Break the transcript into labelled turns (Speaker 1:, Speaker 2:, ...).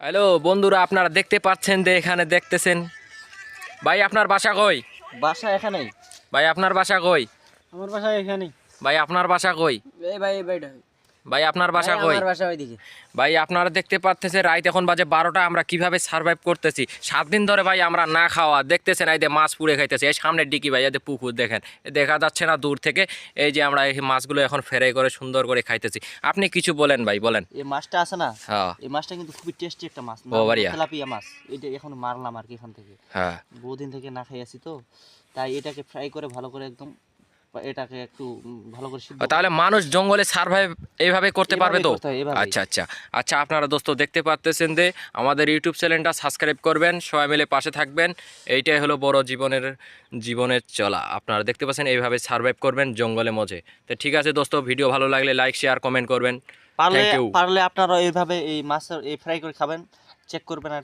Speaker 1: Hello বন্ধুরা, আপনারা দেখতে পাচ্ছেন যে এখানে দেখতেছেন। ভাই আপনার বাসা কই?
Speaker 2: বাসা এখানেই।
Speaker 1: ভাই আপনার বাসা কই?
Speaker 2: আমার বাসা এখানেই।
Speaker 1: ভাই আপনার বাসা কই?
Speaker 2: এই বাড়িটা।
Speaker 1: ভাই আপনার বাসা কই?
Speaker 2: আমার বাসা ওইদিকে।
Speaker 1: ভাই আপনারা দেখতে পাচ্ছেন রাত এখন বাজে 12টা। আমরা কিভাবে সার্ভাইভ করতেছি 7 দিন ধরে ভাই, আমরা না খাওয়া। দেখতেছেন এই যে মাছ পুড়ে খাইতেছি। এই সামনের ডিকি ভাই, এই যে পুকুর দেখেন, দেখা যাচ্ছে না দূর থেকে। এই যে আমরা এই মাছগুলো এখন ফ্রাই করে সুন্দর করে খাইতেছি। আপনি কিছু বলেন ভাই, বলেন।
Speaker 2: এই মাছটা আছে না,
Speaker 1: হ্যাঁ
Speaker 2: এই মাছটা কিন্তু খুবই টেস্টি একটা মাছ।
Speaker 1: ও বাড়িয়া।
Speaker 2: তেলাপিয়া মাছ। এটা এখন মারলাম আর কি এখান থেকে।
Speaker 1: হ্যাঁ,
Speaker 2: বহুদিন থেকে না খাই আছি তো, তাই এটাকে ফ্রাই করে ভালো করে একদম এটাকে একটু ভালো করে সিদ্ধ
Speaker 1: তাহলে মানুষ জঙ্গলে সার্ভাইভ এইভাবে করতে পারবে তো?
Speaker 2: করতে হয়, এভাবেই।
Speaker 1: আচ্ছা আচ্ছা আচ্ছা, আপনারা দোস্ত দেখতে পাচ্তেছেন যে আমাদের ইউটিউব চ্যানেলটা সাবস্ক্রাইব করবেন, সবাই মিলে পাশে থাকবেন। এইটাই হলো বড় জীবনের চলা। আপনারা দেখতে পাচ্ছেন এইভাবে সার্ভাইভ করবেন জঙ্গলে মজে। তো ঠিক আছে দোস্ত, ভিডিও ভালো লাগলে লাইক শেয়ার কমেন্ট করবেন।
Speaker 2: পারলে
Speaker 1: থ্যাংক ইউ।
Speaker 2: পারলে আপনারা এইভাবে এই মাছ এই ফ্রাই করে খাবেন, চেক করবেন আর